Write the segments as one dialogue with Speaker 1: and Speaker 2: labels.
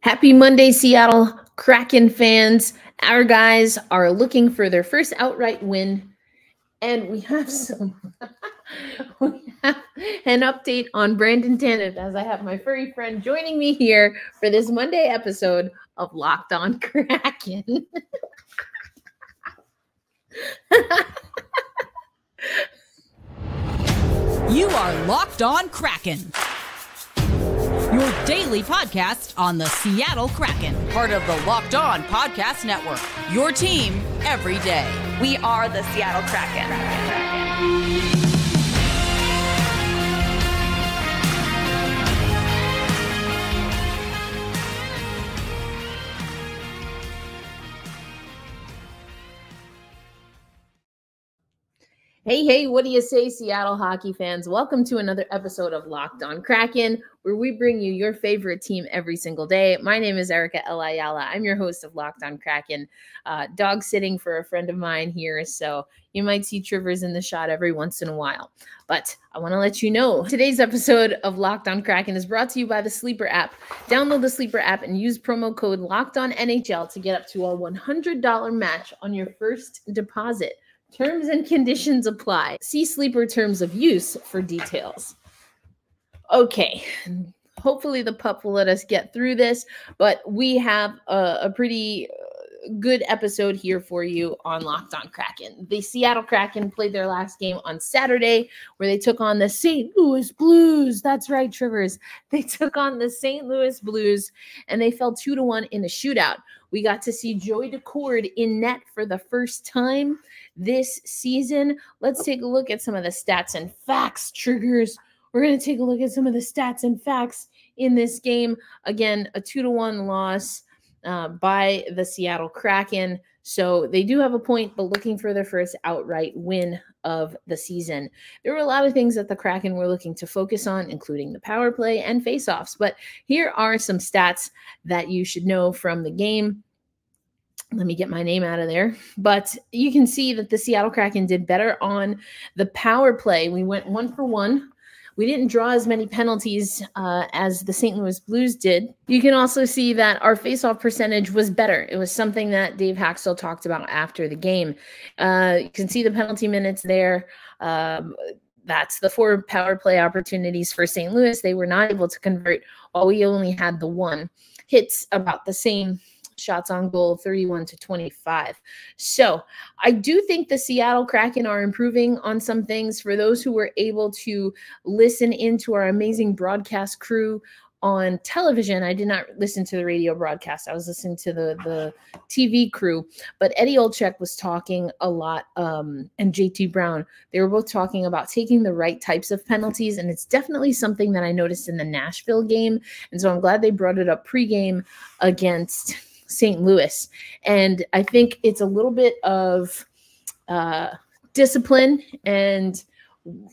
Speaker 1: Happy Monday, Seattle Kraken fans. Our guys are looking for their first outright win, and we have an update on Brandon Tannen, as I have my furry friend joining me here for this Monday episode of Locked On Kraken.
Speaker 2: You are Locked On Kraken, your daily podcast on the Seattle Kraken, part of the Locked On Podcast Network, your team every day.
Speaker 3: We are the Seattle Kraken.
Speaker 1: Hey, what do you say, Seattle hockey fans? Welcome to another episode of Locked On Kraken, where we bring you your favorite team every single day. My name is Ayala. I'm your host of Locked On Kraken, dog sitting for a friend of mine here, so you might see Trivers in the shot every once in a while. But I want to let you know, today's episode of Locked On Kraken is brought to you by the Sleeper app. Download the Sleeper app and use promo code LOCKEDONNHL to get up to a $100 match on your first deposit. Terms and conditions apply. See Sleeper terms of use for details. Okay, hopefully the pup will let us get through this, but we have a pretty good episode here for you on Locked On Kraken. The Seattle Kraken played their last game on Saturday, where they took on the St. Louis Blues. That's right, Trivers. They took on the St. Louis Blues, and they fell 2-1 in a shootout. We got to see Joey Daccord in net for the first time this season. Let's take a look at some of the stats and facts, Triggers. We're going to take a look at some of the stats and facts in this game. Again, a 2-1 loss by the Seattle Kraken. So they do have a point, but looking for their first outright win of the season. There were a lot of things that the Kraken were looking to focus on, including the power play and faceoffs. But here are some stats that you should know from the game. Let me get my name out of there. But you can see that the Seattle Kraken did better on the power play. We went 1 for 1. We didn't draw as many penalties as the St. Louis Blues did. You can also see that our faceoff percentage was better. It was something that Dave Haxtell talked about after the game. You can see the penalty minutes there. That's the 4 power play opportunities for St. Louis. They were not able to convert, while we only had the 1. Hits about the same. Shots on goal, 31-25. So I do think the Seattle Kraken are improving on some things. For those who were able to listen into our amazing broadcast crew on television, I did not listen to the radio broadcast. I was listening to the TV crew. But Eddie Olczyk was talking a lot, and JT Brown. They were both talking about taking the right types of penalties, and it's definitely something that I noticed in the Nashville game. And so I'm glad they brought it up pregame against St. Louis. And I think it's a little bit of discipline. And,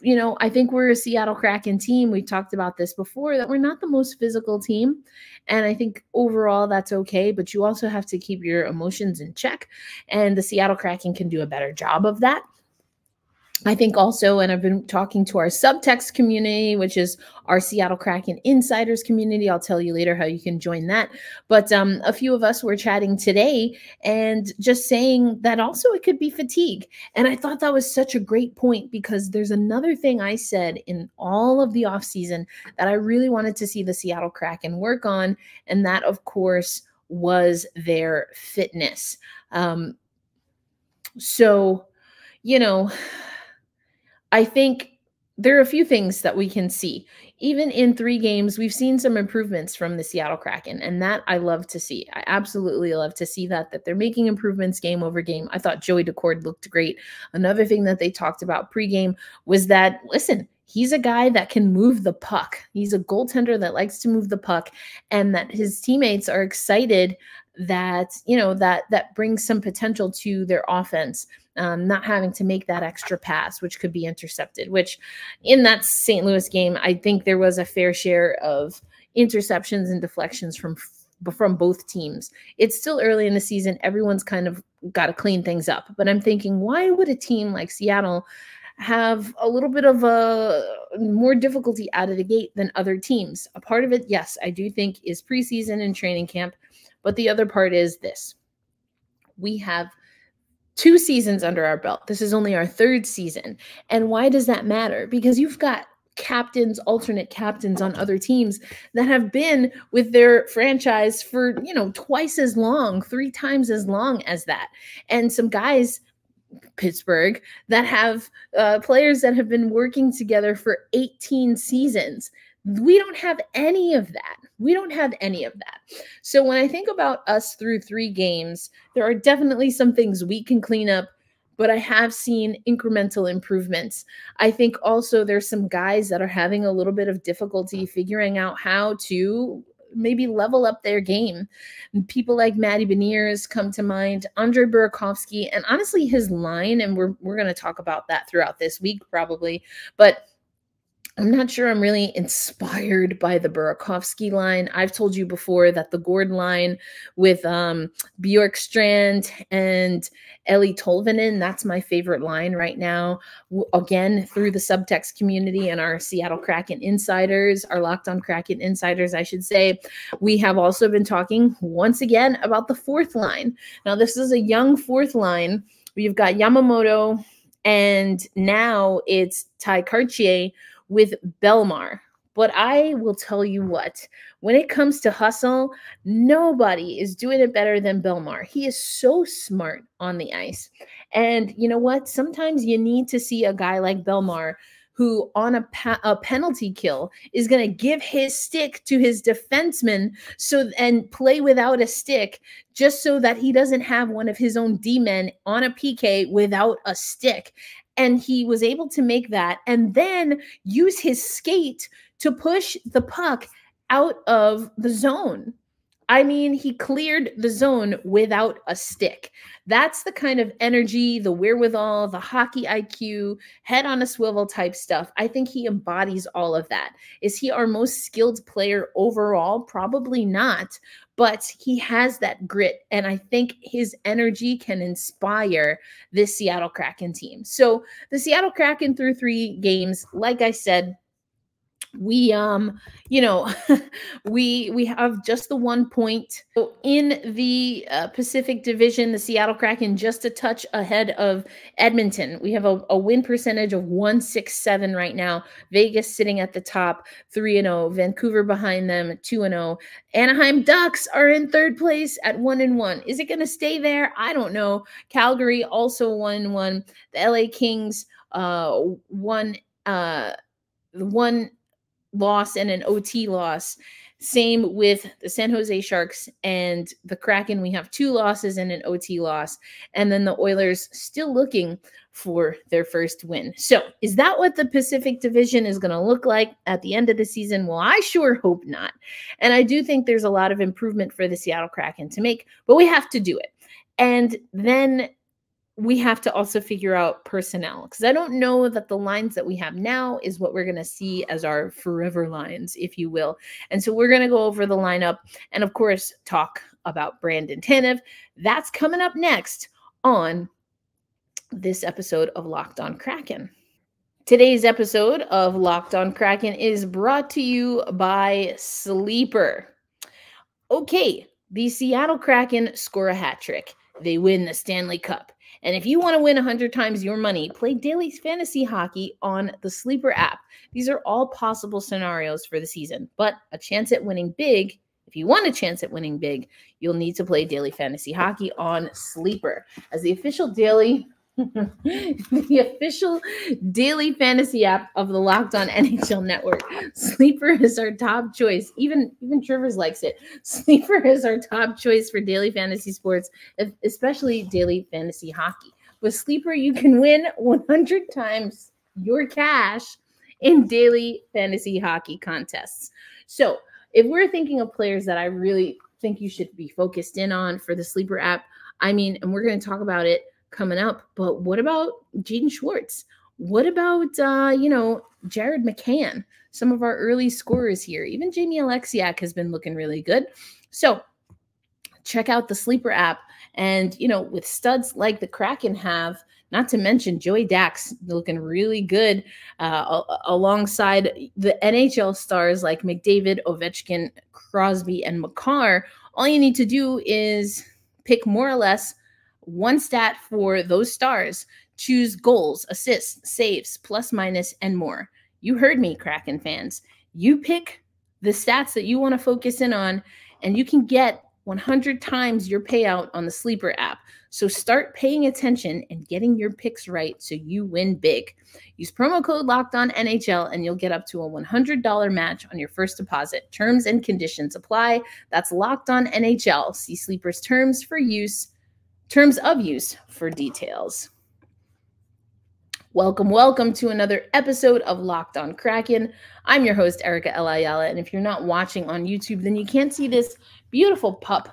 Speaker 1: you know, I think we're a Seattle Kraken team. We talked about this before, that we're not the most physical team. And I think overall that's okay, but you also have to keep your emotions in check. And the Seattle Kraken can do a better job of that. I think also, and I've been talking to our SUBTEXT community, which is our Seattle Kraken Insiders community. I'll tell you later how you can join that. But a few of us were chatting today and just saying that also it could be fatigue. And I thought that was such a great point, because there's another thing I said in all of the offseason that I really wanted to see the Seattle Kraken work on. And that, of course, was their fitness. So, you know, I think there are a few things that we can see. Even in 3 games, we've seen some improvements from the Seattle Kraken, and that I love to see. I absolutely love to see that they're making improvements game over game. I thought Joey Daccord looked great. Another thing that they talked about pregame was that, listen, he's a guy that can move the puck. He's a goaltender that likes to move the puck, and that his teammates are excited that, you know, that brings some potential to their offense. Not having to make that extra pass, which could be intercepted, which in that St. Louis game, I think there was a fair share of interceptions and deflections from both teams. It's still early in the season. Everyone's kind of got to clean things up. But I'm thinking, why would a team like Seattle have a little bit of a more difficulty out of the gate than other teams. A part of it, yes, I do think is preseason and training camp, but the other part is this. We have 2 seasons under our belt. This is only our 3rd season. And why does that matter? Because you've got captains, alternate captains on other teams that have been with their franchise for, twice as long, 3 times as long as that. And some guys, Pittsburgh, that have players that have been working together for 18 seasons. We don't have any of that. So when I think about us through 3 games, there are definitely some things we can clean up, but I have seen incremental improvements. I think also there's some guys that are having a little bit of difficulty figuring out how to maybe level up their game. People like Matty Beniers come to mind, Andre Burakovsky, and honestly his line, and we're going to talk about that throughout this week probably, but I'm not sure I'm really inspired by the Burakovsky line. I've told you before that the Gord line with Bjorkstrand and Eli Tolvanen, that's my favorite line right now. Again, through the SUBTEXT community and our Seattle Kraken insiders, our Locked On Kraken insiders, I should say, we have also been talking once again about the 4th line. Now, this is a young 4th line. We've got Yamamoto, and now it's Ty Cartier with Belmar. But I will tell you what, when it comes to hustle, nobody is doing it better than Belmar. He is so smart on the ice. And you know what? Sometimes you need to see a guy like Belmar who on a penalty kill is going to give his stick to his defenseman and play without a stick just so that he doesn't have one of his own D-men on a PK without a stick. And he was able to make that and then use his skate to push the puck out of the zone. I mean, he cleared the zone without a stick. That's the kind of energy, the wherewithal, the hockey IQ, head on a swivel type stuff. I think he embodies all of that. Is he our most skilled player overall? Probably not, but he has that grit. And I think his energy can inspire this Seattle Kraken team. So the Seattle Kraken through 3 games, like I said, we we have just the 1 point. So in the Pacific Division, the Seattle Kraken just a touch ahead of Edmonton. We have a win percentage of 167 right now. Vegas sitting at the top, 3-0. Vancouver behind them, 2-0. Anaheim Ducks are in 3rd place at 1-1. Is it going to stay there? I don't know. Calgary also 1-1. The LA Kings one loss and an OT loss. Same with the San Jose Sharks and the Kraken. We have 2 losses and an OT loss. And then the Oilers still looking for their first win. So is that what the Pacific Division is going to look like at the end of the season? Well, I sure hope not. And I do think there's a lot of improvement for the Seattle Kraken to make, but we have to do it. And then we have to also figure out personnel, because I don't know that the lines that we have now is what we're going to see as our forever lines, if you will. And so we're going to go over the lineup and, of course, talk about Brandon Tanev. That's coming up next on this episode of Locked On Kraken. Today's episode of Locked On Kraken is brought to you by Sleeper. Okay, the Seattle Kraken score a hat trick. They win the Stanley Cup. And if you want to win 100 times your money, play daily fantasy hockey on the Sleeper app. These are all possible scenarios for the season, but a chance at winning big. If you want a chance at winning big, you'll need to play daily fantasy hockey on Sleeper. As the official daily fantasy app of the Locked On NHL Network. Sleeper is our top choice. Even Trivers likes it. Sleeper is our top choice for daily fantasy sports, especially daily fantasy hockey. With Sleeper, you can win 100 times your cash in daily fantasy hockey contests. So if we're thinking of players that I really think you should be focused in on for the Sleeper app, I mean, and we're going to talk about it coming up, but what about Jaden Schwartz? What about, Jared McCann? Some of our early scorers here. Even Jamie Alexiak has been looking really good. So check out the Sleeper app. And, with studs like the Kraken have, Not to mention Joey Dax looking really good alongside the NHL stars like McDavid, Ovechkin, Crosby, and Makar. All you need to do is pick more or less one stat for those stars. Choose goals, assists, saves, plus, minus, and more. You heard me, Kraken fans. You pick the stats that you want to focus in on, and you can get 100 times your payout on the Sleeper app. So start paying attention and getting your picks right so you win big. Use promo code LOCKEDONNHL and you'll get up to a $100 match on your first deposit. Terms and conditions apply. That's LOCKEDONNHL. See Sleeper's terms of use for details. Welcome to another episode of Locked On Kraken. I'm your host, Erica Ayala, and if you're not watching on YouTube, then you can't see this beautiful pup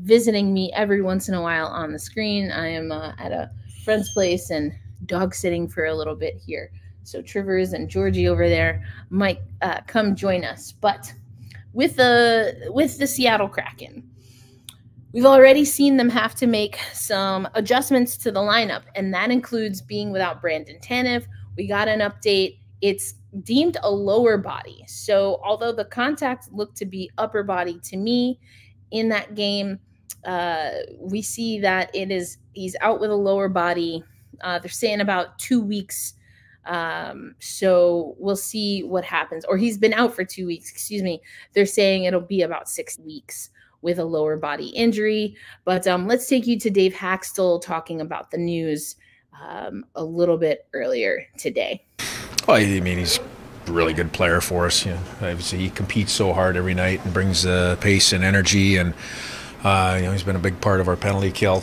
Speaker 1: visiting me every once in a while on the screen. I am at a friend's place and dog sitting for a little bit here. So Trivers and Georgie over there might come join us. But with the Seattle Kraken, we've already seen them have to make some adjustments to the lineup, and that includes being without Brandon Tanev. We got an update. It's deemed a lower body. So although the contact looked to be upper body to me in that game, we see that he's out with a lower body. They're saying about 2 weeks. So we'll see what happens. Or he's been out for 2 weeks, excuse me. They're saying it'll be about 6 weeks with a lower body injury. But let's take you to Dave Haxtell talking about the news a little bit earlier today.
Speaker 4: Well, I mean, he's a really good player for us. You know, obviously he competes so hard every night and brings the pace and energy, and he's been a big part of our penalty kill.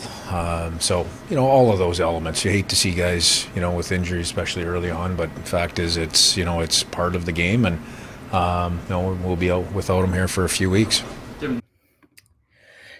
Speaker 4: So all of those elements. You hate to see guys with injuries, especially early on. But the fact is, it's part of the game, and we'll be out without him here for a few weeks.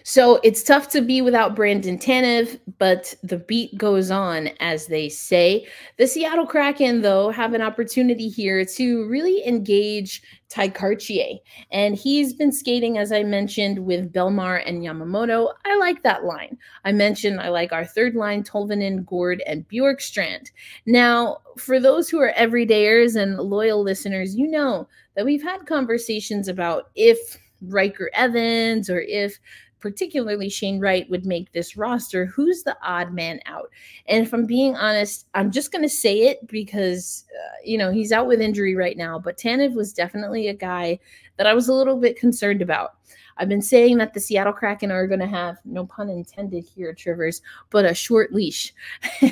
Speaker 1: So it's tough to be without Brandon Tanev, but the beat goes on, as they say. The Seattle Kraken, though, have an opportunity here to really engage Ty Cartier. And he's been skating, as I mentioned, with Belmar and Yamamoto. I like that line. I mentioned I like our third line, Tolvanen, Gord, and Bjorkstrand. Now, for those who are everydayers and loyal listeners, you know that we've had conversations about if Riker Evans or if particularly Shane Wright would make this roster, who's the odd man out? And if I'm being honest, I'm just going to say it because, he's out with injury right now, but Tanev was definitely a guy that I was a little bit concerned about. I've been saying that the Seattle Kraken are going to have, no pun intended here, Trivers, but a short leash.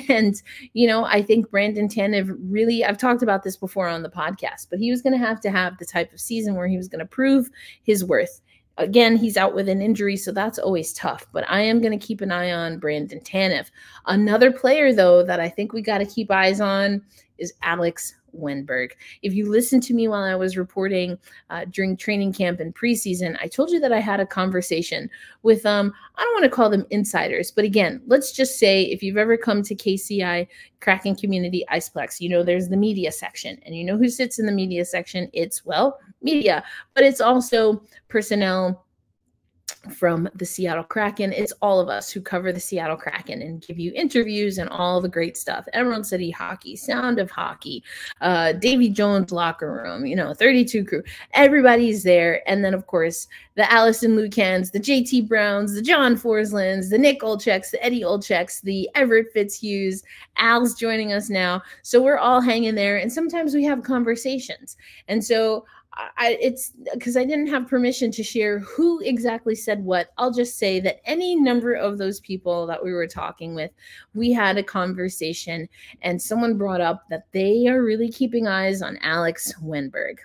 Speaker 1: And, I think Brandon Tanev really, I've talked about this before on the podcast, but he was going to have the type of season where he was going to prove his worth. Again, he's out with an injury, so that's always tough. But I am going to keep an eye on Brandon Tanev. Another player, though, that I think we got to keep eyes on is Alex Wennberg. If you listened to me while I was reporting during training camp and preseason, I told you that I had a conversation with, I don't want to call them insiders, but again, let's just say if you've ever come to KCI, Kraken Community Iceplex, there's the media section. And you know who sits in the media section? It's, media, but it's also personnel from the Seattle Kraken. It's all of us who cover the Seattle Kraken and give you interviews and all the great stuff. Emerald City Hockey, Sound of Hockey, Davy Jones locker room, 32 crew. Everybody's there. And then, of course, the Allison Lucans, the JT Browns, the John Forslands, the Nick Olczeks, the Eddie Olczeks, the Everett Fitzhughes. Al's joining us now. So we're all hanging there. And sometimes we have conversations. And so it's because I didn't have permission to share who exactly said what. I'll just say that any number of those people that we were talking with, we had a conversation and someone brought up that they are really keeping eyes on Alex Wennberg.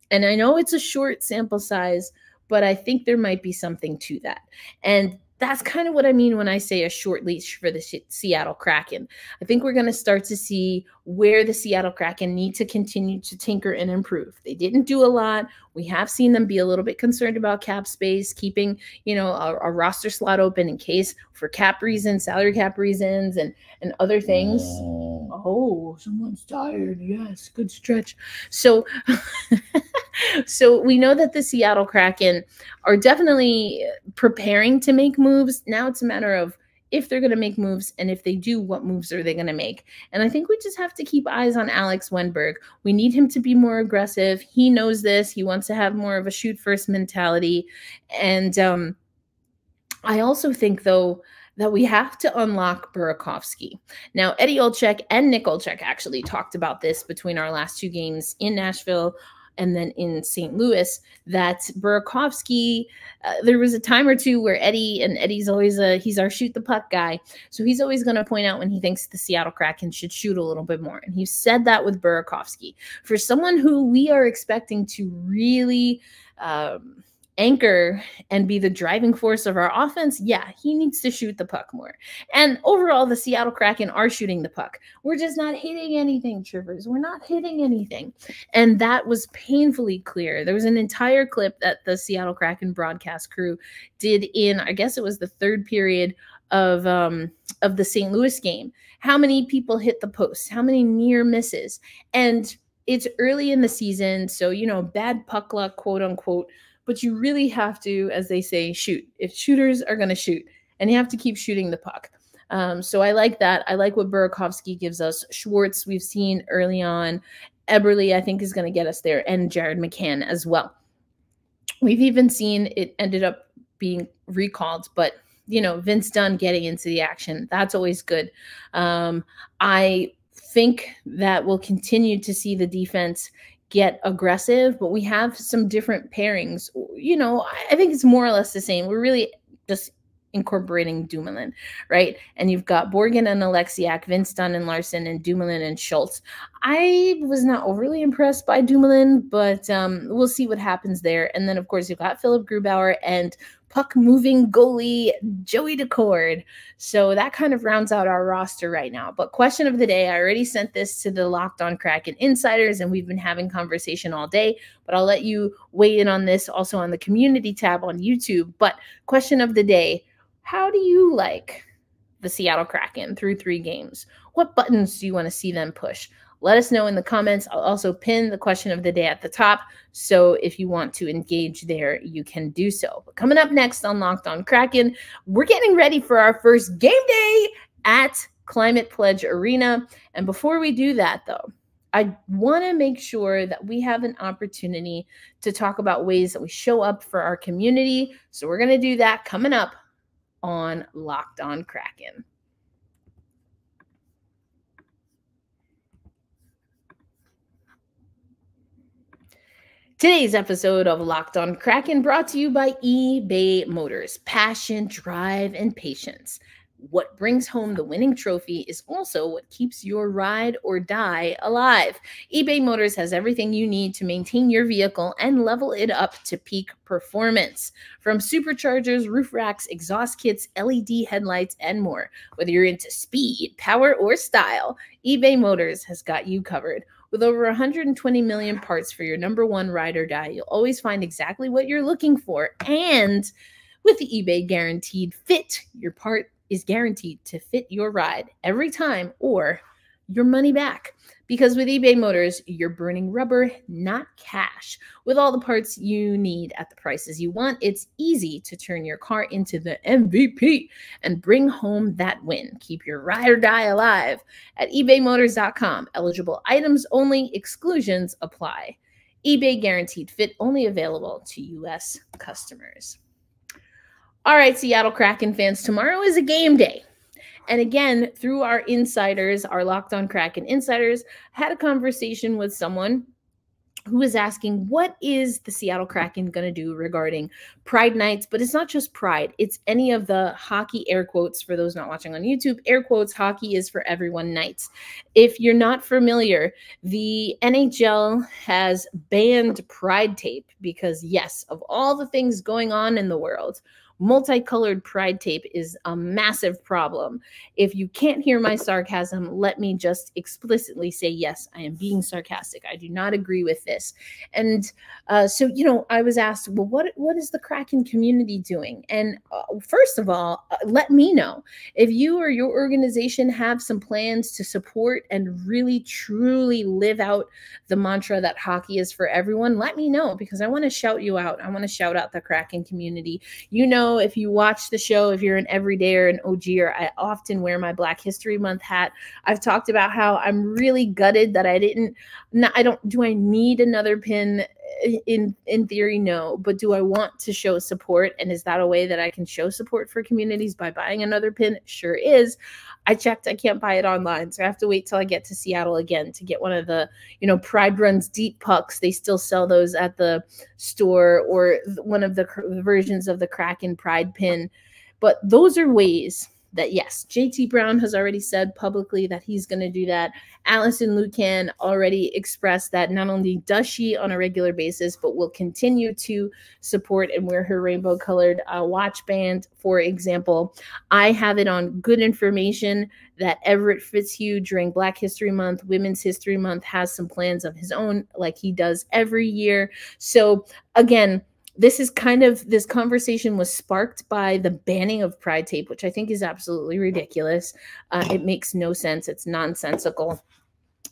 Speaker 1: And I know it's a short sample size, but I think there might be something to that. And that's kind of what I mean when I say a short leash for the Seattle Kraken. I think we're going to start to see where the Seattle Kraken need to continue to tinker and improve. They didn't do a lot. We have seen them be a little bit concerned about cap space, keeping, a roster slot open in case for cap reasons, salary cap reasons, and other things. Oh, someone's tired. Yes, good stretch. So we know that the Seattle Kraken are definitely preparing to make moves. Now it's a matter of if they're going to make moves, and if they do, what moves are they going to make? And I think we just have to keep eyes on Alex Wennberg. We need him to be more aggressive. He knows this. He wants to have more of a shoot first mentality. And I also think, though, that we have to unlock Burakovsky. Now, Eddie Olczyk and Nick Olczyk actually talked about this between our last 2 games in Nashville and then in St. Louis, that Burakovsky, there was a time or two where Eddie's always he's our shoot the puck guy. So he's always going to point out when he thinks the Seattle Kraken should shoot a little bit more. And he said that with Burakovsky. For someone who we are expecting to really anchor and be the driving force of our offense, yeah, he needs to shoot the puck more. And overall, the Seattle Kraken are shooting the puck. We're just not hitting anything, Trivers. We're not hitting anything. And that was painfully clear. There was an entire clip that the Seattle Kraken broadcast crew did in, I guess it was the 3rd period of the St. Louis game. How many people hit the post? How many near misses? And it's early in the season, so, bad puck luck, quote unquote, but you really have to, as they say, shoot. If shooters are going to shoot, and you have to keep shooting the puck. So I like that. I like what Burakovsky gives us. Schwartz, we've seen early on. Eberle, I think, is going to get us there, and Jared McCann as well. We've even seen it ended up being recalled, but, Vince Dunn getting into the action, that's always good. I think that we'll continue to see the defense get aggressive, but we have some different pairings. I think it's more or less the same. We're really just incorporating Dumoulin, right? And you've got Borgen and Alexiak, Vince Dunn and Larson, and Dumoulin and Schultz. I was not overly impressed by Dumoulin, but we'll see what happens there. And then, of course, you've got Philip Grubauer and puck-moving goalie Joey Decord. So that kind of rounds out our roster right now. But question of the day, I already sent this to the Locked On Kraken insiders, and we've been having conversation all day, but I'll let you weigh in on this also on the community tab on YouTube. But question of the day, how do you like the Seattle Kraken through 3 games? What buttons do you want to see them push? Let us know in the comments. I'll also pin the question of the day at the top. So if you want to engage there, you can do so. But coming up next on Locked On Kraken, we're getting ready for our first game day at Climate Pledge Arena. And before we do that, though, I want to make sure that we have an opportunity to talk about ways that we show up for our community. So we're going to do that coming up on Locked On Kraken. Today's episode of Locked On Kraken brought to you by eBay Motors. Passion, drive, and patience. What brings home the winning trophy is also what keeps your ride or die alive. eBay Motors has everything you need to maintain your vehicle and level it up to peak performance. From superchargers, roof racks, exhaust kits, LED headlights, and more. Whether you're into speed, power, or style, eBay Motors has got you covered. With over 120 million parts for your number one ride or die, you'll always find exactly what you're looking for. And with the eBay Guaranteed Fit, your part is guaranteed to fit your ride every time or your money back. Because with eBay Motors, you're burning rubber, not cash. With all the parts you need at the prices you want, it's easy to turn your car into the MVP and bring home that win. Keep your ride or die alive at ebaymotors.com. Eligible items only, exclusions apply. eBay Guaranteed Fit only available to U.S. customers. All right, Seattle Kraken fans, tomorrow is a game day. And again, through our insiders, our Locked On Kraken insiders, I had a conversation with someone who was asking, what is the Seattle Kraken going to do regarding Pride nights? But it's not just Pride. It's any of the hockey, air quotes, for those not watching on YouTube, air quotes, hockey is for everyone nights. If you're not familiar, the NHL has banned Pride tape because, yes, of all the things going on in the world, multicolored Pride tape is a massive problem. If you can't hear my sarcasm, let me just explicitly say, yes, I am being sarcastic. I do not agree with this. And so, I was asked, well, what is the Kraken community doing? And first of all, let me know. If you or your organization have some plans to support and really, truly live out the mantra that hockey is for everyone, let me know, because I want to shout you out. I want to shout out the Kraken community. know, if you watch the show, if you're an everydayer, an OGer, I often wear my Black History Month hat. I've talked about how I'm really gutted that do I need another pin? In theory, no, but do I want to show support? And is that a way that I can show support for communities by buying another pin? Sure is. I checked, I can't buy it online, so I have to wait till I get to Seattle again to get one of the, Pride Runs Deep pucks. They still sell those at the store, or one of the versions of the Kraken Pride pin. But those are ways that, yes, JT Brown has already said publicly that he's going to do that. Allison Lucan already expressed that not only does she on a regular basis, but will continue to support and wear her rainbow colored watch band, for example. I have it on good information that Everett Fitzhugh during Black History Month, Women's History Month, has some plans of his own, like he does every year. So again, this conversation was sparked by the banning of Pride tape, which I think is absolutely ridiculous. It makes no sense. It's nonsensical.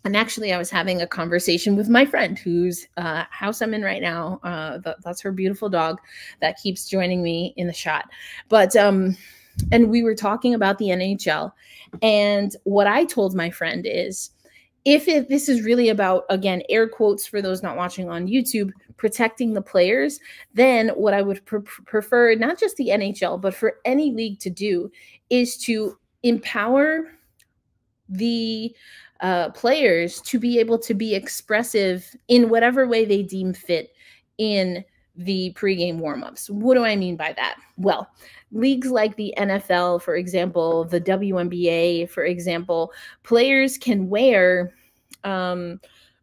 Speaker 1: And actually, I was having a conversation with my friend whose house I'm in right now. That's her beautiful dog that keeps joining me in the shot. But and we were talking about the NHL. And what I told my friend is, if this is really about, again, air quotes for those not watching on YouTube, protecting the players, then what I would prefer, not just the NHL, but for any league to do, is to empower the players to be able to be expressive in whatever way they deem fit in the pregame warmups. What do I mean by that? Well, leagues like the NFL, for example, the WNBA, for example, players can wear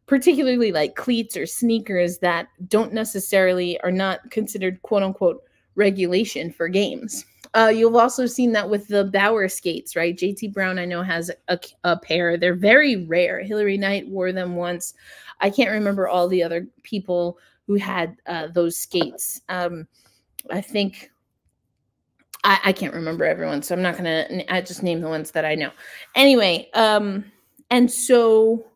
Speaker 1: particularly like cleats or sneakers that are not considered quote unquote regulation for games. You've also seen that with the Bauer skates, right? JT Brown, I know, has a pair. They're very rare. Hillary Knight wore them once. I can't remember all the other people who had those skates. I think I can't remember everyone, so I'm not I just name the ones that I know. Anyway, and so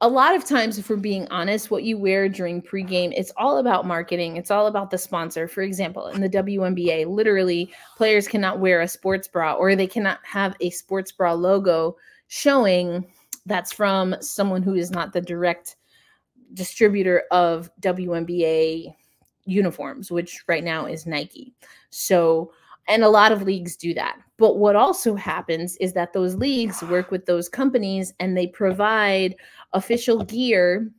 Speaker 1: a lot of times, if we're being honest, what you wear during pregame, it's all about marketing. It's all about the sponsor. For example, in the WNBA, literally players cannot wear a sports bra, or they cannot have a sports bra logo showing that's from someone who is not the direct distributor of WNBA uniforms, which right now is Nike. So, and a lot of leagues do that. But what also happens is that those leagues work with those companies and they provide official gear,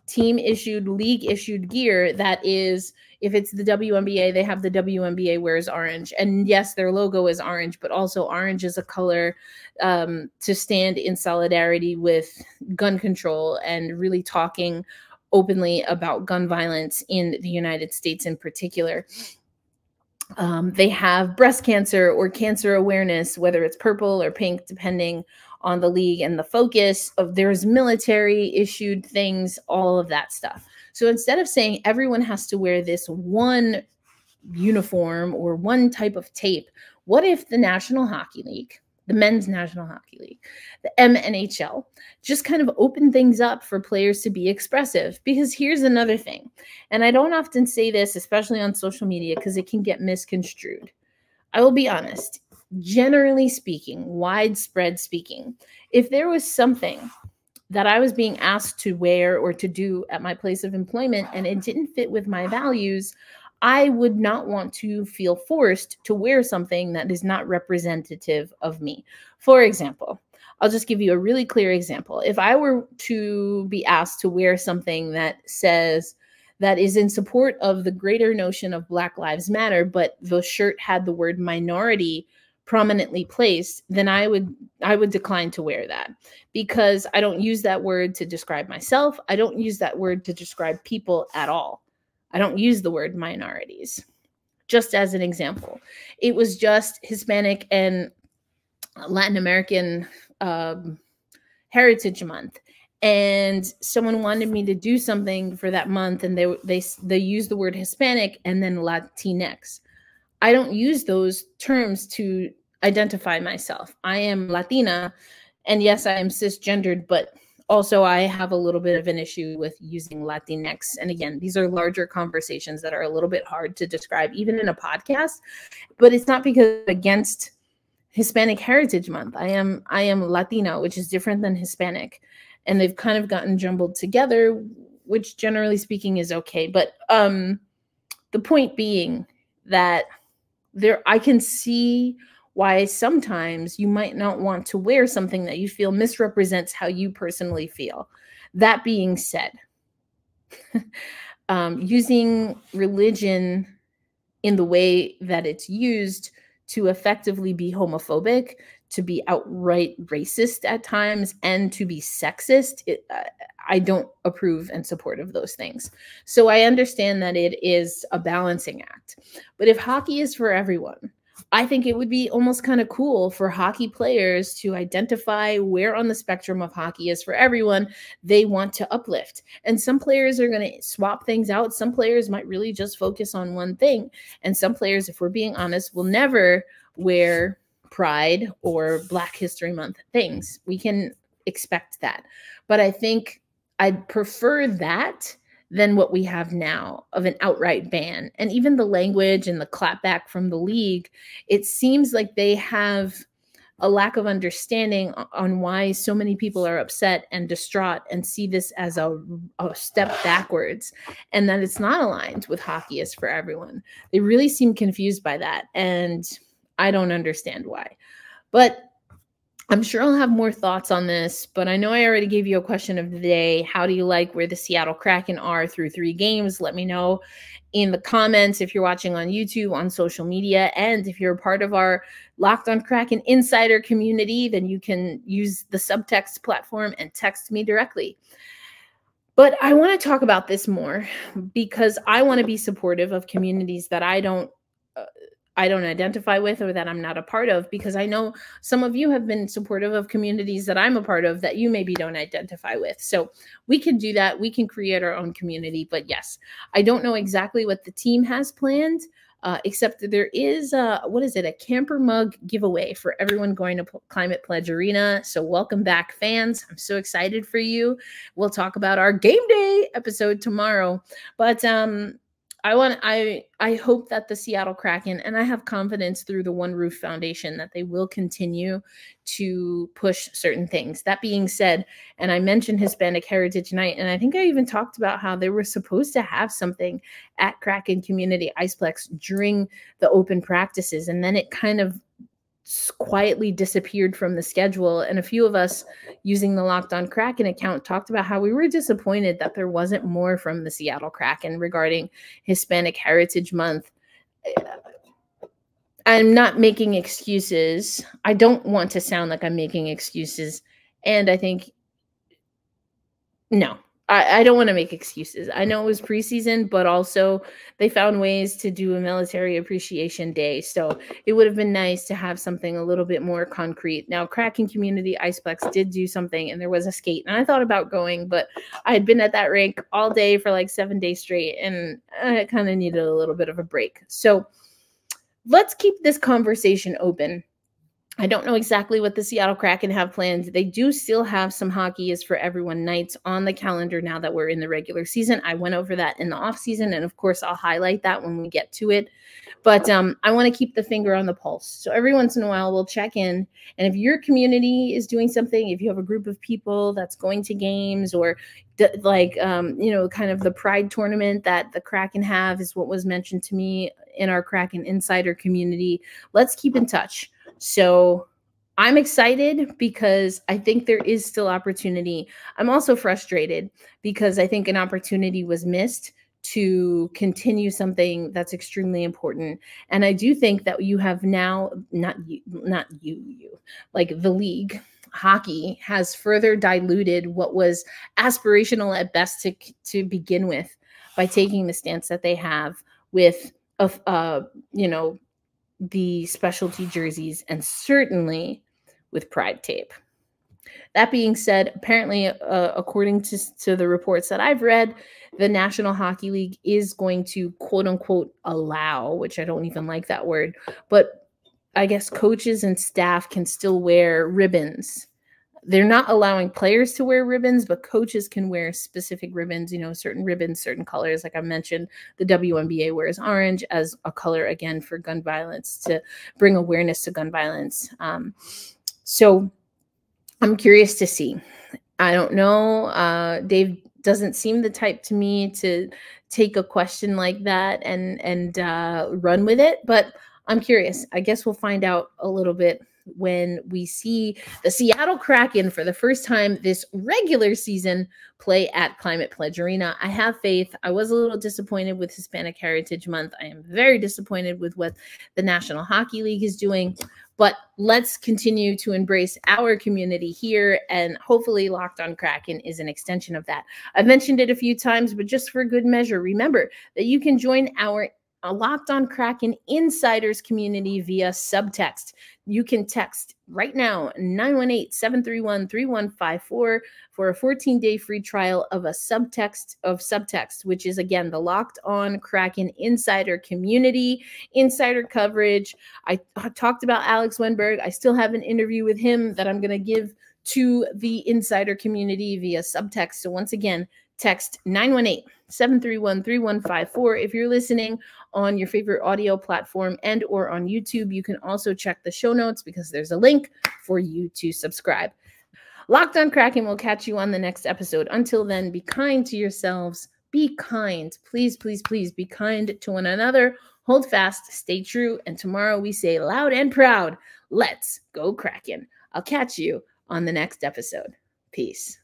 Speaker 1: team issued, league issued gear that is, if it's the WNBA, they have the WNBA wears orange. And yes, their logo is orange, but also orange is a color to stand in solidarity with gun control and really talking openly about gun violence in the United States in particular. They have breast cancer or cancer awareness, whether it's purple or pink, depending on the league and the focus of, there's military issued things, all of that stuff. So instead of saying everyone has to wear this one uniform or one type of tape, what if the National Hockey League, the Men's National Hockey League, the MNHL, just kind of open things up for players to be expressive? Because here's another thing, and I don't often say this, especially on social media, because it can get misconstrued. I will be honest, generally speaking, widespread speaking, if there was something that I was being asked to wear or to do at my place of employment and it didn't fit with my values, I would not want to feel forced to wear something that is not representative of me. For example, I'll just give you a really clear example. If I were to be asked to wear something that says that is in support of the greater notion of Black Lives Matter, but the shirt had the word minority prominently placed, then I would decline to wear that, because I don't use that word to describe myself. I don't use that word to describe people at all. I don't use the word minorities. Just as an example, it was just Hispanic and Latin American Heritage Month, and someone wanted me to do something for that month, and they used the word Hispanic and then Latinx. I don't use those terms to identify myself. I am Latina, and yes, I am cisgendered, but also, I have a little bit of an issue with using Latinx. And again, these are larger conversations that are a little bit hard to describe, even in a podcast. But it's not because I'm against Hispanic Heritage Month. I am Latina, which is different than Hispanic. And they've kind of gotten jumbled together, which generally speaking is okay. But the point being that I can see why sometimes you might not want to wear something that you feel misrepresents how you personally feel. That being said, using religion in the way that it's used to effectively be homophobic, to be outright racist at times, and to be sexist, I don't approve and support of those things. So I understand that it is a balancing act. But if hockey is for everyone, I think it would be almost kind of cool for hockey players to identify where on the spectrum of hockey is for everyone they want to uplift. And some players are going to swap things out. Some players might really just focus on one thing. And some players, if we're being honest, will never wear Pride or Black History Month things. We can expect that. But I think I'd prefer that than what we have now of an outright ban. And even the language and the clapback from the league, it seems like they have a lack of understanding on why so many people are upset and distraught and see this as a step backwards, and that it's not aligned with hockey is for everyone. They really seem confused by that, and I don't understand why. But I'm sure I'll have more thoughts on this, but I know I already gave you a question of the day. How do you like where the Seattle Kraken are through 3 games? Let me know in the comments if you're watching on YouTube, on social media, and if you're a part of our Locked On Kraken Insider community, then you can use the SUBTEXT platform and text me directly. But I want to talk about this more because I want to be supportive of communities that I don't identify with or that I'm not a part of, because I know some of you have been supportive of communities that I'm a part of that you maybe don't identify with. So we can do that. We can create our own community. But yes, I don't know exactly what the team has planned, except that there is a camper mug giveaway for everyone going to Climate Pledge Arena. So welcome back, fans. I'm so excited for you. We'll talk about our game day episode tomorrow. But I hope that the Seattle Kraken, and I have confidence through the One Roof Foundation that they will continue to push certain things. That being said, and I mentioned Hispanic Heritage Night, and I think I even talked about how they were supposed to have something at Kraken Community Iceplex during the open practices, and then it kind of quietly disappeared from the schedule. And a few of us using the Locked On Kraken account talked about how we were disappointed that there wasn't more from the Seattle Kraken regarding Hispanic Heritage Month. I'm not making excuses. I don't want to sound like I'm making excuses. And I think, no, I don't want to make excuses. I know it was preseason, but also they found ways to do a military appreciation day. So it would have been nice to have something a little bit more concrete. Now, Kraken Community Iceplex did do something, and there was a skate. And I thought about going, but I had been at that rink all day for like 7 days straight, and I kind of needed a little bit of a break. So let's keep this conversation open. I don't know exactly what the Seattle Kraken have planned. They do still have some Hockey is for Everyone nights on the calendar now that we're in the regular season. I went over that in the off season, and of course I'll highlight that when we get to it. But I want to keep the finger on the pulse. So every once in a while we'll check in. And if your community is doing something, if you have a group of people that's going to games, or kind of the Pride tournament that the Kraken have is what was mentioned to me in our Kraken Insider community, let's keep in touch. So I'm excited because I think there is still opportunity. I'm also frustrated because I think an opportunity was missed to continue something that's extremely important. And I do think that you have now, like the league, hockey has further diluted what was aspirational at best to begin with by taking the stance that they have with, the specialty jerseys, and certainly with Pride tape. That being said, apparently, according to the reports that I've read, the National Hockey League is going to, quote unquote, allow, which I don't even like that word, but I guess coaches and staff can still wear ribbons they're not allowing players to wear ribbons, but coaches can wear specific ribbons, certain ribbons, certain colors. Like I mentioned, the WNBA wears orange as a color, again, for gun violence, to bring awareness to gun violence. So I'm curious to see. I don't know. Dave doesn't seem the type to me to take a question like that and run with it, but I'm curious. I guess we'll find out a little bit when we see the Seattle Kraken for the first time this regular season play at Climate Pledge Arena. I have faith. I was a little disappointed with Hispanic Heritage Month. I am very disappointed with what the National Hockey League is doing, but let's continue to embrace our community here, and hopefully Locked On Kraken is an extension of that. I've mentioned it a few times, but just for good measure, remember that you can join our Locked On Kraken Insiders community via SUBTEXT. You can text right now 918-731-3154 for a 14-day free trial of SUBTEXT, which is, again, the Locked On Kraken Insider community, insider coverage. I talked about Alex Wenberg. I still have an interview with him that I'm going to give to the insider community via SUBTEXT. So once again, text 918-731-3154. If you're listening on your favorite audio platform and or on YouTube, you can also check the show notes because there's a link for you to subscribe. Locked On Kraken will catch you on the next episode. Until then, be kind to yourselves. Be kind. Please, please, please be kind to one another. Hold fast, stay true, and tomorrow we say loud and proud, let's go Kraken. I'll catch you on the next episode. Peace.